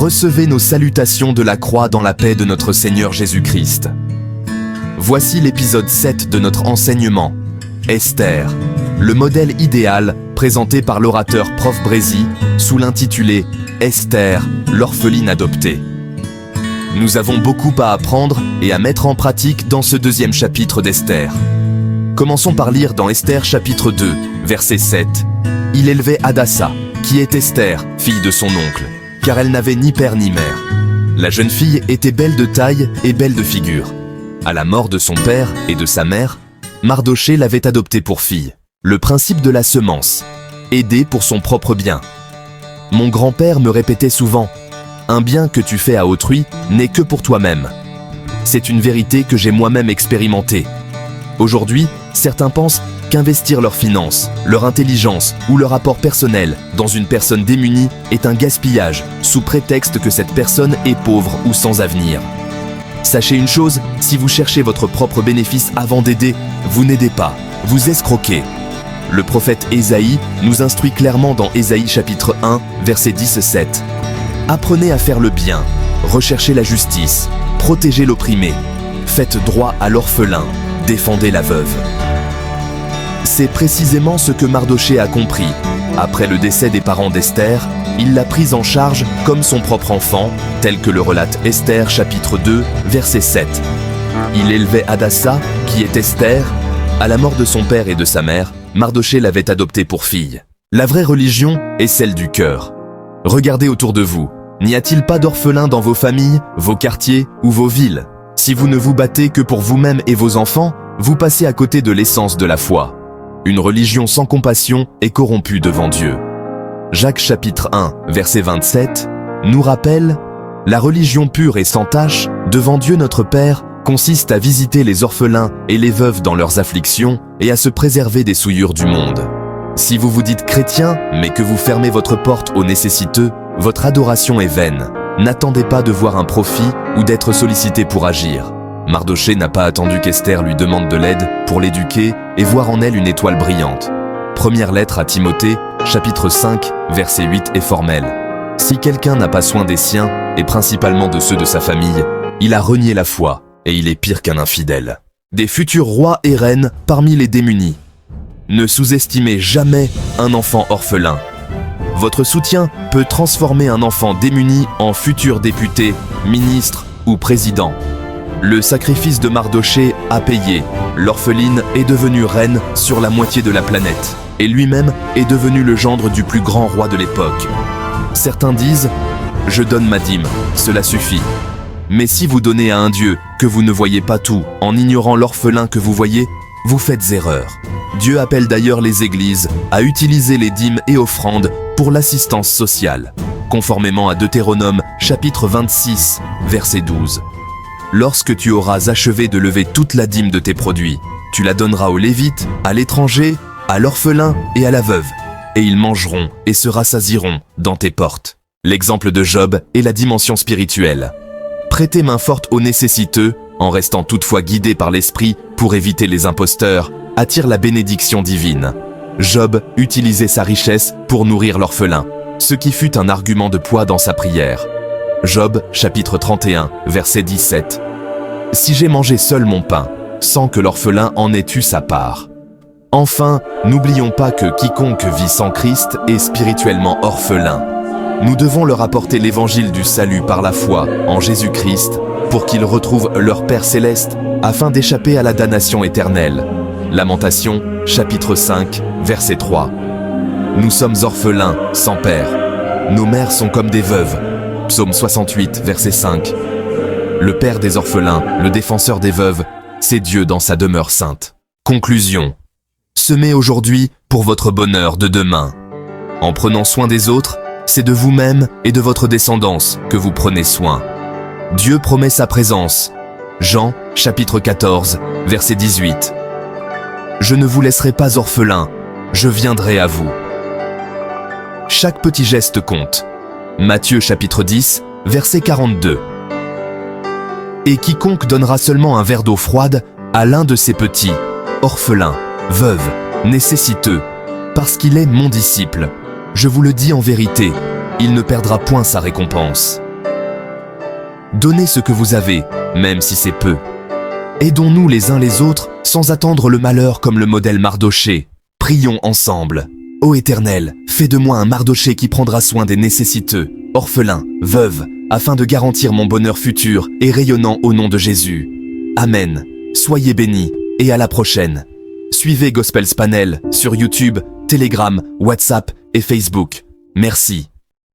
Recevez nos salutations de la croix dans la paix de notre Seigneur Jésus-Christ. Voici l'épisode 7 de notre enseignement. Esther, le modèle idéal présenté par l'orateur Prof Brézy sous l'intitulé « Esther, l'orpheline adoptée ». Nous avons beaucoup à apprendre et à mettre en pratique dans ce deuxième chapitre d'Esther. Commençons par lire dans Esther chapitre 2, verset 7. « Il élevait Hadassa, qui est Esther, fille de son oncle, car elle n'avait ni père ni mère. La jeune fille était belle de taille et belle de figure. À la mort de son père et de sa mère, Mardochée l'avait adoptée pour fille. Le principe de la semence, aider pour son propre bien. Mon grand-père me répétait souvent, « Un bien que tu fais à autrui n'est que pour toi-même. » C'est une vérité que j'ai moi-même expérimentée. Aujourd'hui, certains pensent qu'investir leurs finances, leur intelligence ou leur apport personnel dans une personne démunie est un gaspillage sous prétexte que cette personne est pauvre ou sans avenir. Sachez une chose, si vous cherchez votre propre bénéfice avant d'aider, vous n'aidez pas, vous escroquez. Le prophète Ésaïe nous instruit clairement dans Ésaïe chapitre 1, verset 10-7. Apprenez à faire le bien, recherchez la justice, protégez l'opprimé, faites droit à l'orphelin, défendez la veuve. C'est précisément ce que Mardochée a compris. Après le décès des parents d'Esther, il l'a prise en charge comme son propre enfant, tel que le relate Esther chapitre 2, verset 7. Il élevait Hadassa, qui est Esther. À la mort de son père et de sa mère, Mardochée l'avait adoptée pour fille. La vraie religion est celle du cœur. Regardez autour de vous. N'y a-t-il pas d'orphelins dans vos familles, vos quartiers ou vos villes? Si vous ne vous battez que pour vous-même et vos enfants, vous passez à côté de l'essence de la foi. Une religion sans compassion est corrompue devant Dieu. Jacques chapitre 1, verset 27, nous rappelle « La religion pure et sans tache, devant Dieu notre Père, consiste à visiter les orphelins et les veuves dans leurs afflictions et à se préserver des souillures du monde. Si vous vous dites chrétien, mais que vous fermez votre porte aux nécessiteux, votre adoration est vaine. N'attendez pas de voir un profit ou d'être sollicité pour agir. » Mardochée n'a pas attendu qu'Esther lui demande de l'aide pour l'éduquer et voir en elle une étoile brillante. Première lettre à Timothée, chapitre 5, verset 8 est formel. Si quelqu'un n'a pas soin des siens, et principalement de ceux de sa famille, il a renié la foi, et il est pire qu'un infidèle. Des futurs rois et reines parmi les démunis. Ne sous-estimez jamais un enfant orphelin. Votre soutien peut transformer un enfant démuni en futur député, ministre ou président. Le sacrifice de Mardochée a payé. L'orpheline est devenue reine sur la moitié de la planète. Et lui-même est devenu le gendre du plus grand roi de l'époque. Certains disent « Je donne ma dîme, cela suffit ». Mais si vous donnez à un Dieu que vous ne voyez pas tout, en ignorant l'orphelin que vous voyez, vous faites erreur. Dieu appelle d'ailleurs les églises à utiliser les dîmes et offrandes pour l'assistance sociale, conformément à Deutéronome chapitre 26, verset 12. Lorsque tu auras achevé de lever toute la dîme de tes produits, tu la donneras aux Lévites, à l'étranger, à l'orphelin et à la veuve, et ils mangeront et se rassasieront dans tes portes. L'exemple de Job est la dimension spirituelle. Prêtez main forte aux nécessiteux, en restant toutefois guidé par l'esprit pour éviter les imposteurs, attire la bénédiction divine. Job utilisait sa richesse pour nourrir l'orphelin, ce qui fut un argument de poids dans sa prière. Job, chapitre 31, verset 17. « Si j'ai mangé seul mon pain, sans que l'orphelin en ait eu sa part. » Enfin, n'oublions pas que quiconque vit sans Christ est spirituellement orphelin. Nous devons leur apporter l'évangile du salut par la foi en Jésus-Christ pour qu'ils retrouvent leur Père céleste afin d'échapper à la damnation éternelle. Lamentation, chapitre 5, verset 3. Nous sommes orphelins, sans père. Nos mères sont comme des veuves. Psaume 68, verset 5. Le Père des orphelins, le défenseur des veuves, c'est Dieu dans sa demeure sainte. Conclusion. Semez aujourd'hui pour votre bonheur de demain. En prenant soin des autres, c'est de vous-même et de votre descendance que vous prenez soin. Dieu promet sa présence. Jean, chapitre 14, verset 18. Je ne vous laisserai pas orphelins, je viendrai à vous. Chaque petit geste compte. Matthieu chapitre 10, verset 42. Et quiconque donnera seulement un verre d'eau froide à l'un de ces petits, orphelins, veuves, nécessiteux, parce qu'il est mon disciple, je vous le dis en vérité, il ne perdra point sa récompense. Donnez ce que vous avez, même si c'est peu. Aidons-nous les uns les autres sans attendre le malheur comme le modèle Mardoché. Prions ensemble. Ô Éternel, fais de moi un Mardoché qui prendra soin des nécessiteux, orphelins, veuves, afin de garantir mon bonheur futur et rayonnant au nom de Jésus. Amen. Soyez bénis et à la prochaine. Suivez Gospel Spanel sur YouTube, Telegram, WhatsApp et Facebook. Merci.